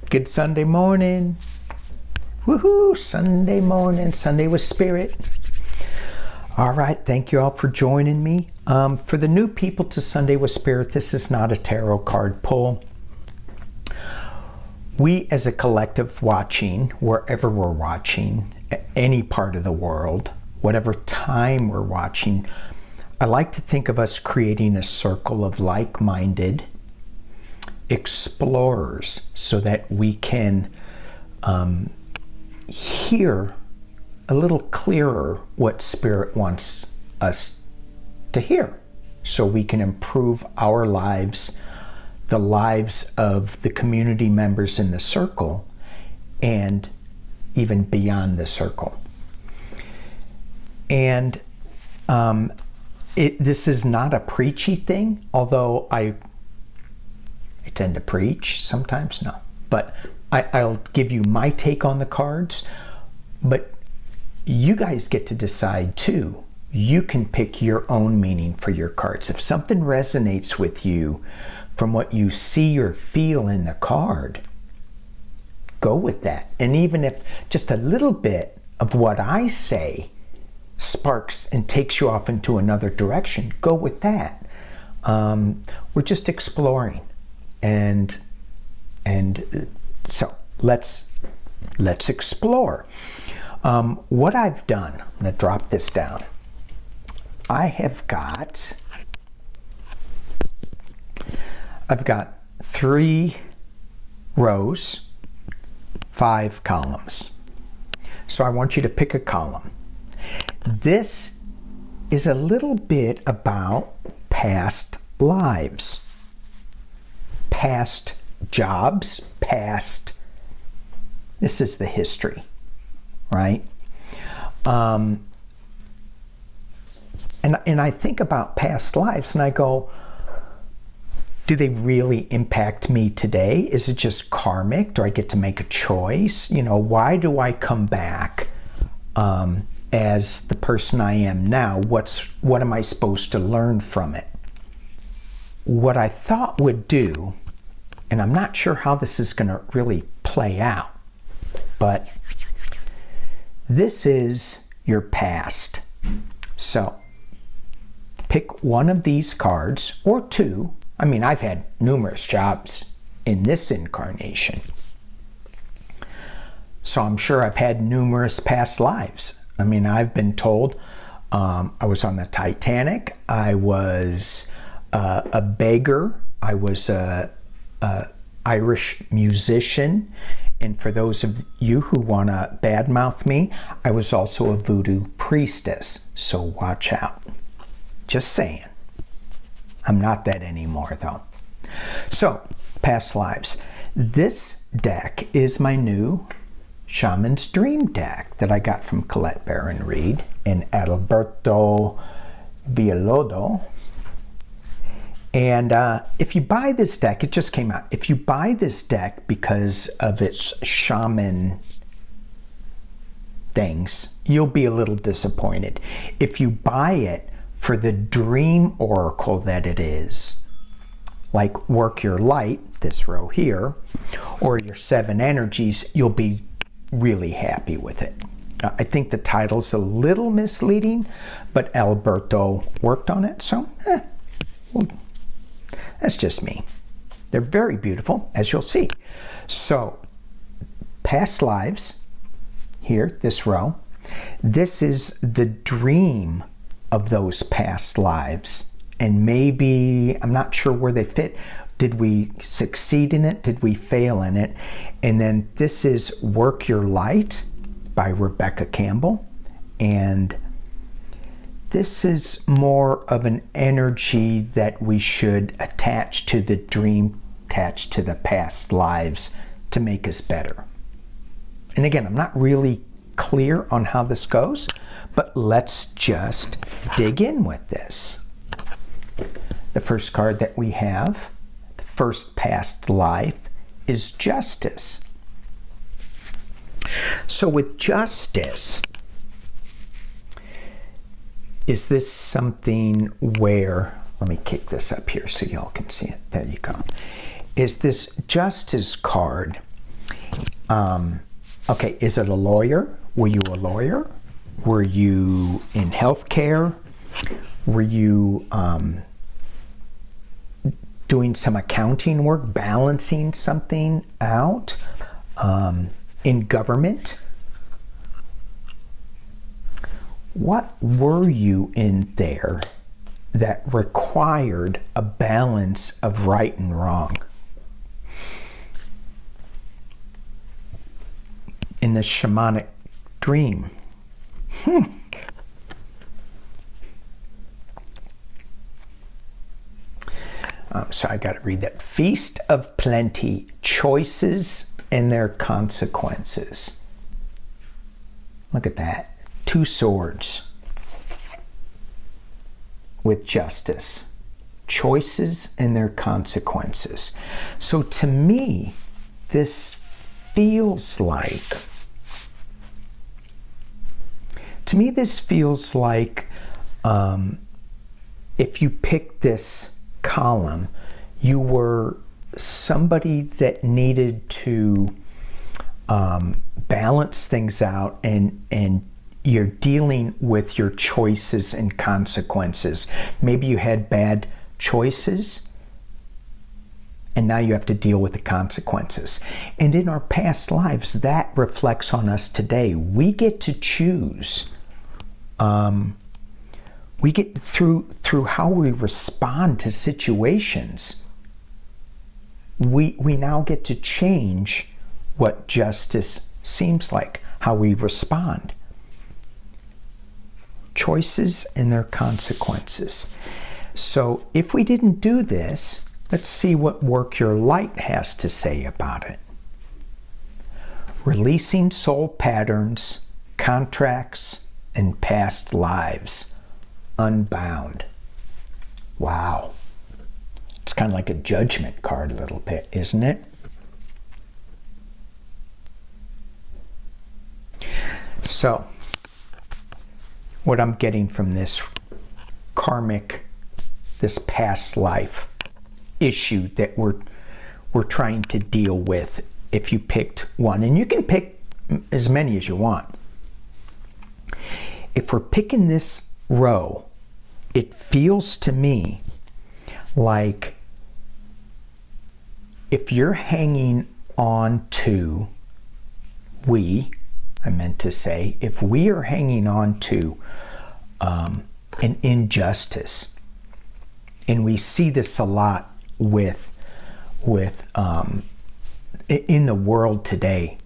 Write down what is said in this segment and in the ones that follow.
Good Sunday morning. Woohoo! Sunday morning, Sunday with Spirit. All right, thank you all for joining me. For the new people to Sunday with Spirit, this is not a tarot card pull. We as a collective watching, wherever we're watching, any part of the world, whatever time we're watching, I like to think of us creating a circle of like-minded explorers so that we can hear a little clearer what Spirit wants us to hear, so we can improve our lives, the lives of the community members in the circle, and even beyond the circle. And this is not a preachy thing, although I tend to preach sometimes. No, but I'll give you my take on the cards, but you guys get to decide too. You can pick your own meaning for your cards. If something resonates with you from what you see or feel in the card, go with that. And even if just a little bit of what I say sparks and takes you off into another direction, go with that. We're just exploring, and so let's explore. What I've done, I'm going to drop this down. I've got 3 rows, 5 columns. So I want you to pick a column. This is a little bit about past lives, past jobs, this is the history, right? And I think about past lives and I go, do they really impact me today? Is it just karmic? Do I get to make a choice? You know, why do I come back as the person I am now? What am I supposed to learn from it? What I thought would do, and I'm not sure how this is going to really play out, but this is your past. So pick one of these cards, or 2. I mean, I've had numerous jobs in this incarnation, so I'm sure I've had numerous past lives. I mean, I've been told I was on the Titanic, I was a beggar, I was a Irish musician, and for those of you who want to badmouth me, I was also a voodoo priestess, so watch out. Just saying. I'm not that anymore, though. So, past lives. This deck is my new Shaman's Dream deck that I got from Colette Baron Reed and Alberto Villalobos. And if you buy this deck, it just came out. If you buy this deck because of its shaman things, you'll be a little disappointed. If you buy it for the dream oracle that it is, like Work Your Light, this row here, or your 7 energies, you'll be really happy with it. I think the title's a little misleading, but Alberto worked on it, so well, that's just me. They're very beautiful, as you'll see. So, past lives, here, this row. This is the dream of those past lives. And maybe, I'm not sure where they fit. Did we succeed in it? Did we fail in it? And then this is Work Your Light by Rebecca Campbell. And this is more of an energy that we should attach to the dream, attach to the past lives to make us better. And again, I'm not really clear on how this goes, but let's just dig in with this. The first card that we have, the first past life, is Justice. So with Justice, is this something where, let me kick this up here so y'all can see it. There you go. Is this Justice card Okay, is it a lawyer? Were you a lawyer? Were you in healthcare? Were you doing some accounting work, balancing something out? In government? What were you in there that required a balance of right and wrong? In the shamanic dream. So I got to read that. Feast of Plenty, choices and their consequences. Look at that. 2 swords with justice. Choices and their consequences. So to me, this feels like, if you pick this column, you were somebody that needed to balance things out, and you're dealing with your choices and consequences. Maybe you had bad choices, and now you have to deal with the consequences. And in our past lives, that reflects on us today. We get to choose. We get through how we respond to situations. We now get to change what justice seems like, how we respond. Choices and their consequences. So if we didn't do this, let's see what Work Your Light has to say about it. Releasing soul patterns, contracts, and past lives. Unbound. Wow. It's kind of like a judgment card a little bit, isn't it? So, what I'm getting from this karmic, this past life issue that we're trying to deal with, if you picked one, and you can pick as many as you want. If we're picking this row, it feels to me like if you're hanging on to, if we are hanging on to an injustice, and we see this a lot with in the world today,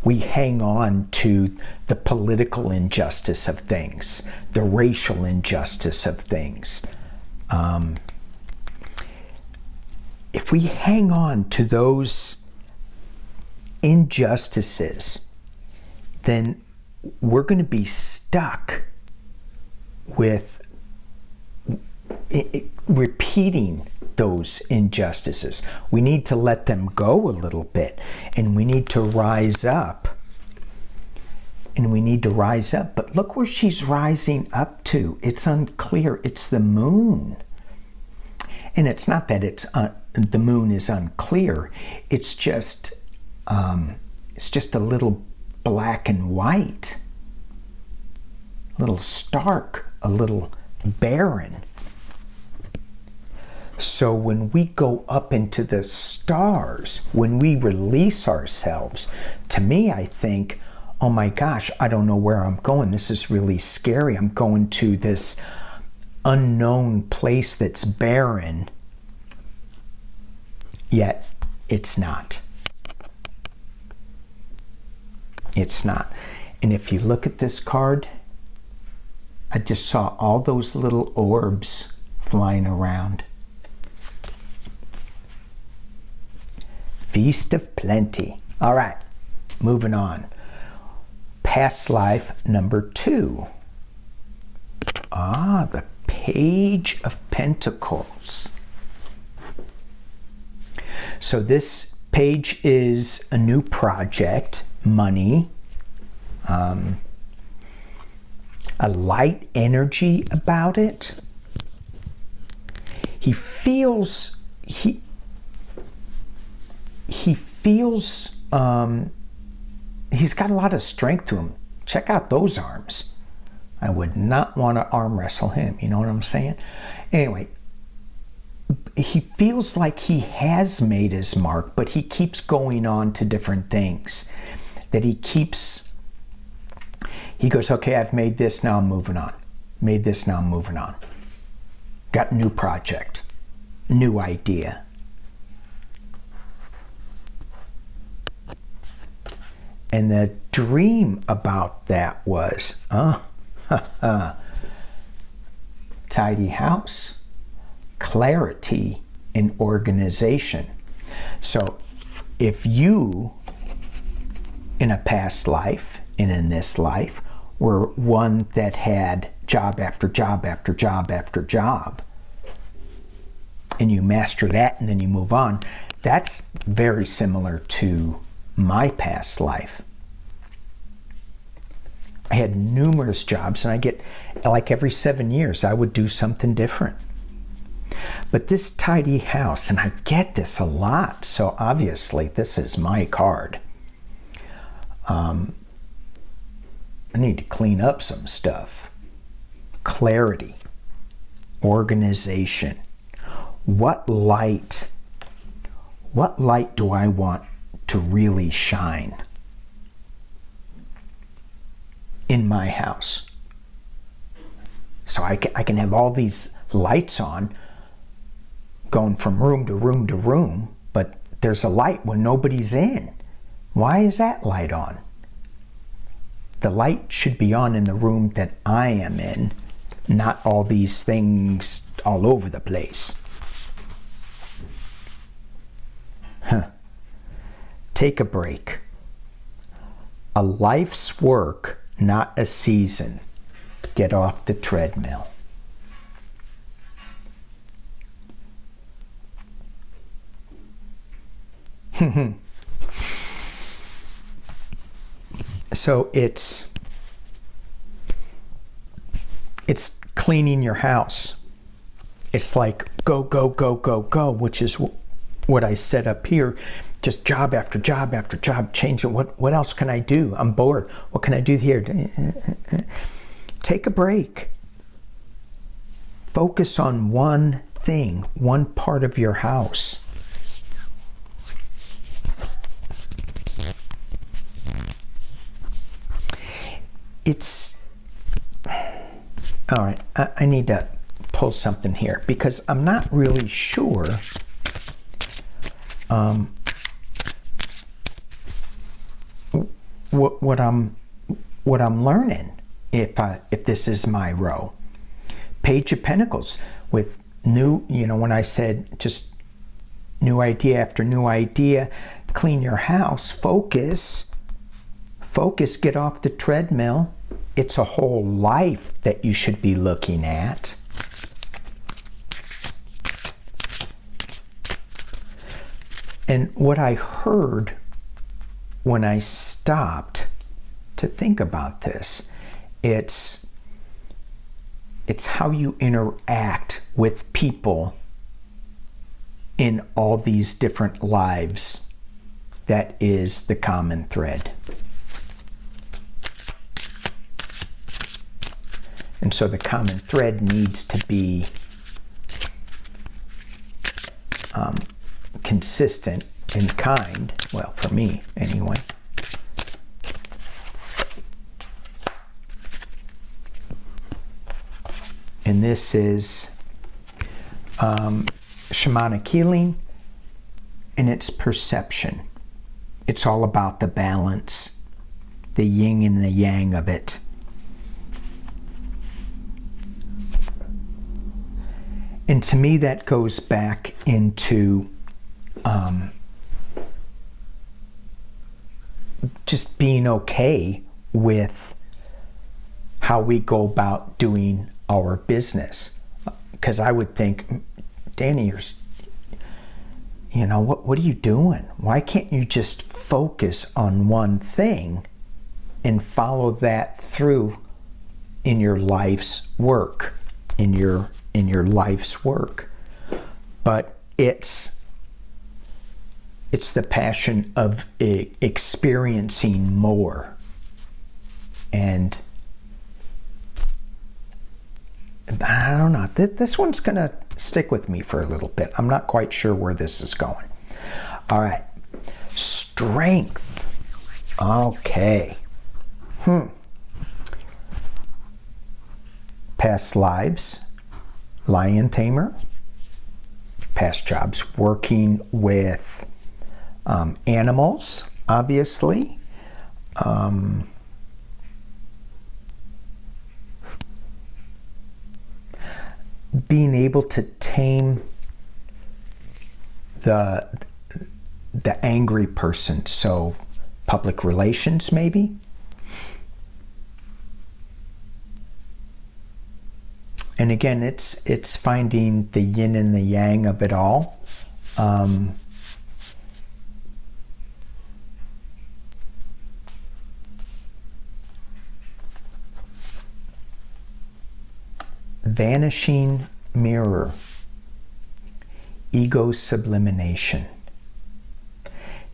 we hang on to the political injustice of things, the racial injustice of things. If we hang on to those injustices, then we're going to be stuck with repeating those injustices. We need to let them go a little bit, and we need to rise up. But look where she's rising up to. It's unclear. It's the moon. And it's not that the moon is unclear. It's just a little black and white, a little stark, a little barren. So when we go up into the stars, when we release ourselves, to me, I think, oh my gosh, I don't know where I'm going. This is really scary. I'm going to this unknown place that's barren, yet it's not. It's not. And if you look at this card, I just saw all those little orbs flying around. Feast of Plenty. All right, moving on. Past life number 2. The Page of Pentacles. So this page is a new project, money, a light energy about it. He feels he's got a lot of strength to him. Check out those arms. I would not want to arm wrestle him. You know what I'm saying? Anyway, he feels like he has made his mark, but he keeps going on to different things. That he goes, okay, I've made this, now I'm moving on. Made this, now I'm moving on. Got a new project, new idea. And the dream about that was, tidy house, clarity in organization. So if you, in a past life and in this life, were one that had job after job after job after job, and you master that and then you move on, that's very similar to my past life. I had numerous jobs, and I get, like every 7 years, I would do something different. But this tidy house, and I get this a lot, so obviously this is my card. I need to clean up some stuff. Clarity, organization. What light do I want to really shine in my house? So I can have all these lights on going from room to room to room, but there's a light when nobody's in. Why is that light on? The light should be on in the room that I am in, not all these things all over the place. Take a break. A life's work, not a season. Get off the treadmill. So it's cleaning your house. It's like go, go, go, go, go, which is what I set up here. Just job after job after job, changing. What else can I do? I'm bored. What can I do here? Take a break. Focus on one thing, one part of your house. It's all right. I need to pull something here because I'm not really sure what I'm learning if this is my row. Page of Pentacles with new, when I said just new idea after new idea, clean your house, focus, get off the treadmill. It's a whole life that you should be looking at. And what I heard when I stopped to think about this, it's how you interact with people in all these different lives that is the common thread. And so the common thread needs to be consistent and kind. Well, for me, anyway. And this is shamanic healing, and it's perception. It's all about the balance, the yin and the yang of it. And to me, that goes back into just being okay with how we go about doing our business. Because I would think, Danny, what are you doing? Why can't you just focus on one thing and follow that through in your life's work, in your life's work? But it's It's the passion of experiencing more. And I don't know, this one's going to stick with me for a little bit. I'm not quite sure where this is going. All right. Strength. Okay. Past lives, lion tamer. Past jobs, working with animals, obviously. Being able to tame the angry person, so public relations maybe. And again, it's finding the yin and the yang of it all. Vanishing mirror, ego sublimation.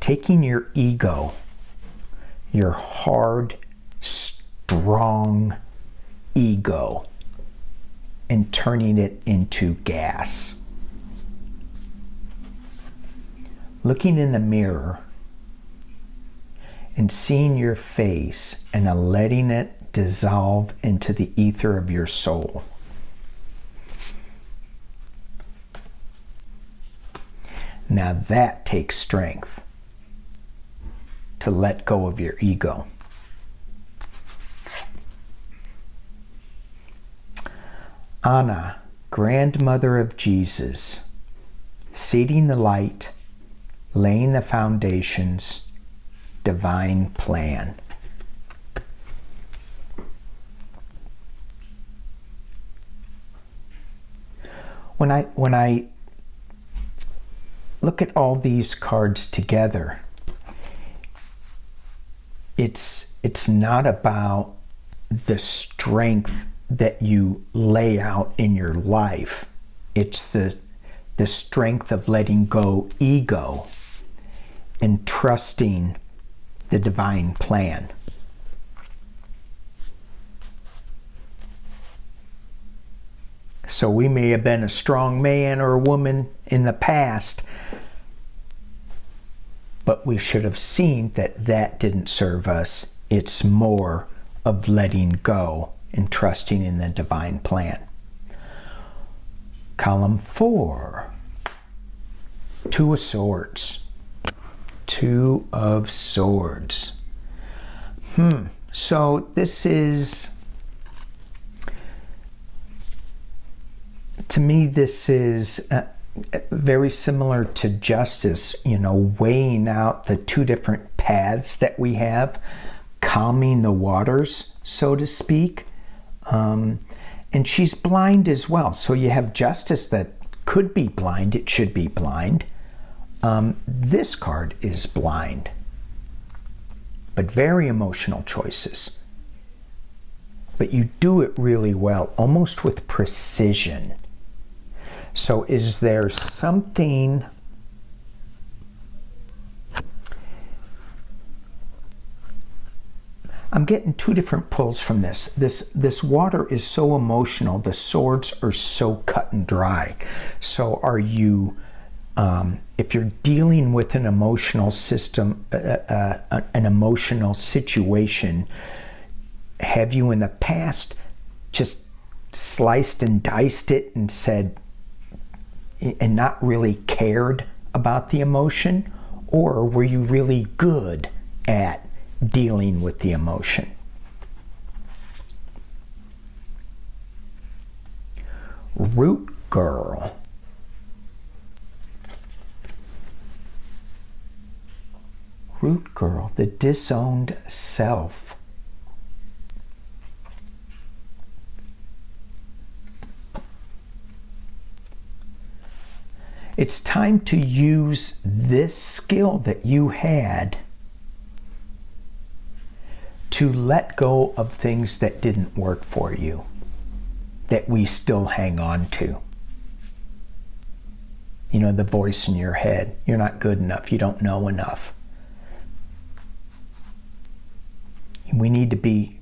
Taking your ego, your hard, strong ego, and turning it into gas. Looking in the mirror and seeing your face and letting it dissolve into the ether of your soul. Now that takes strength, to let go of your ego. Anna, grandmother of Jesus, seeding the light, laying the foundations, divine plan. When I look at all these cards together, it's not about the strength that you lay out in your life. It's the strength of letting go ego and trusting the divine plan. So we may have been a strong man or a woman in the past, but we should have seen that that didn't serve us. It's more of letting go and trusting in the divine plan. Column 4, Two of Swords. Two of Swords. So this is, to me, this is very similar to justice, weighing out the two different paths that we have, calming the waters, so to speak. And she's blind as well. So you have justice that could be blind, it should be blind. This card is blind, but very emotional choices. But you do it really well, almost with precision. So is there something I'm getting two different pulls from this. This water is so emotional. The swords are so cut and dry. So are you, if you're dealing with an emotional system, an emotional situation, have you in the past just sliced and diced it and said, and not really cared about the emotion? Or were you really good at dealing with the emotion? Root girl. Root girl, the disowned self. It's time to use this skill that you had to let go of things that didn't work for you, that we still hang on to. You know, the voice in your head. You're not good enough. You don't know enough. We need to be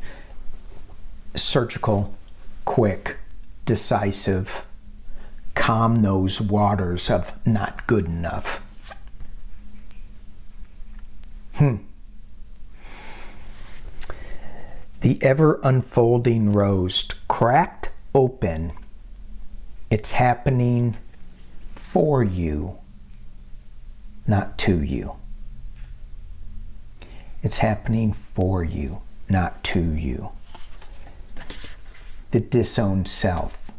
surgical, quick, decisive, calm those waters of not good enough. The ever unfolding rose cracked open. It's happening for you, not to you. It's happening for you, not to you. The disowned self.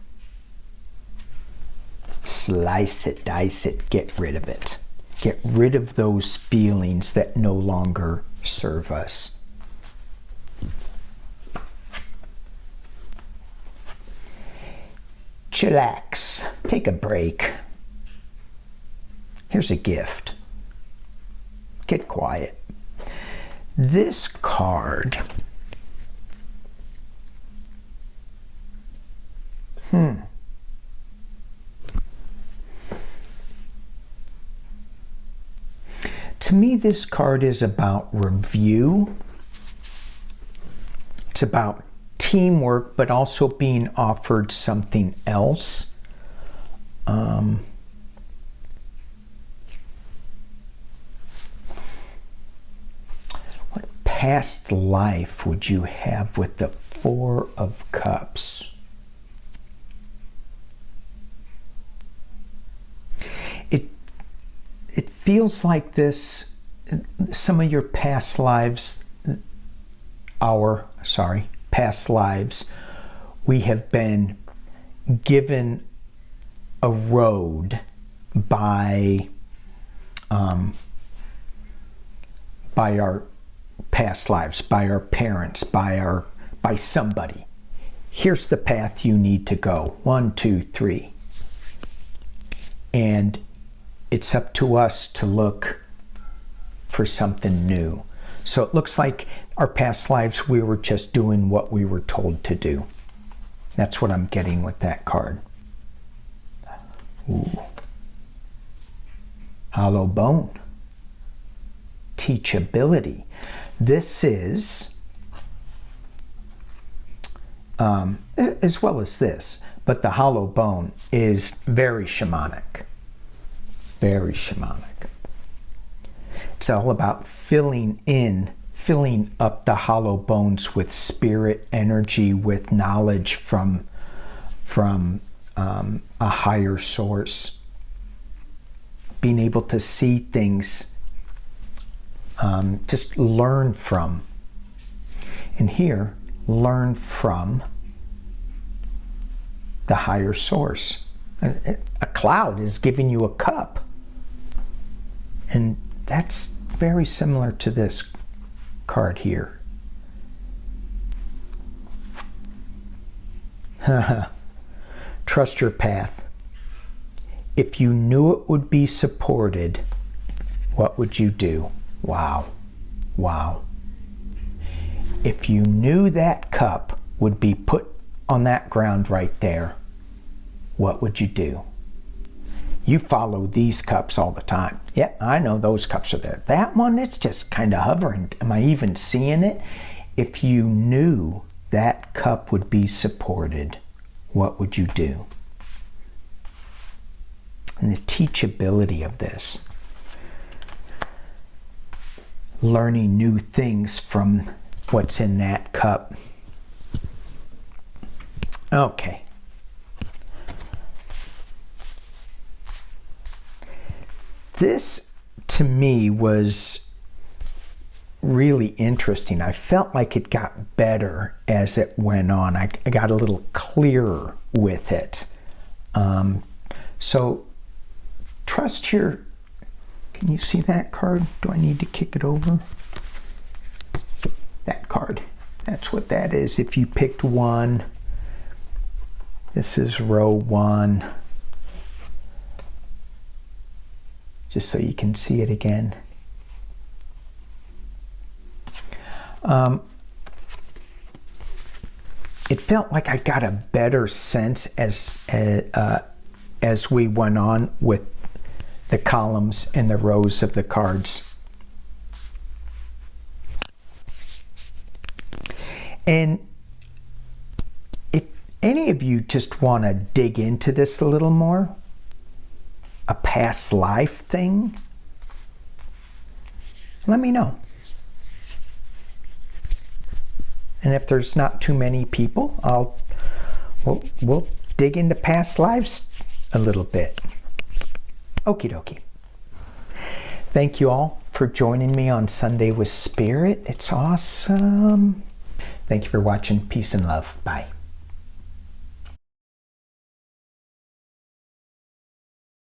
Slice it, dice it, get rid of it. Get rid of those feelings that no longer serve us. Chillax. Take a break. Here's a gift. Get quiet. This card. To me, this card is about review. It's about teamwork, but also being offered something else. What past life would you have with the Four of Cups? It feels like this, some of your past lives, past lives, we have been given a road by our past lives, by our parents, by somebody. Here's the path you need to go. 1, 2, 3. And it's up to us to look for something new. So it looks like our past lives, we were just doing what we were told to do. That's what I'm getting with that card. Ooh. Hollow bone. Teachability. This is, as well as this, but the hollow bone is very shamanic. Very shamanic. It's all about filling up the hollow bones with spirit energy, with knowledge from a higher source. Being able to see things, just learn from. And here, learn from the higher source. A cloud is giving you a cup. And that's very similar to this card here. Trust your path. If you knew it would be supported, what would you do? Wow. Wow. If you knew that cup would be put on that ground right there, what would you do? You follow these cups all the time. Yeah, I know those cups are there. That one, it's just kind of hovering. Am I even seeing it? If you knew that cup would be supported, what would you do? And the teachability of this. Learning new things from what's in that cup. Okay. This, to me, was really interesting. I felt like it got better as it went on. I got a little clearer with it. So, trust your... Can you see that card? Do I need to kick it over? That card. That's what that is. If you picked one, this is row 1. Just so you can see it again. It felt like I got a better sense as we went on with the columns and the rows of the cards. And if any of you just want to dig into this a little more, a past life thing, let me know. And if there's not too many people, we'll dig into past lives a little bit. Okie dokie. Thank you all for joining me on Sunday with Spirit. It's awesome. Thank you for watching. Peace and love. Bye.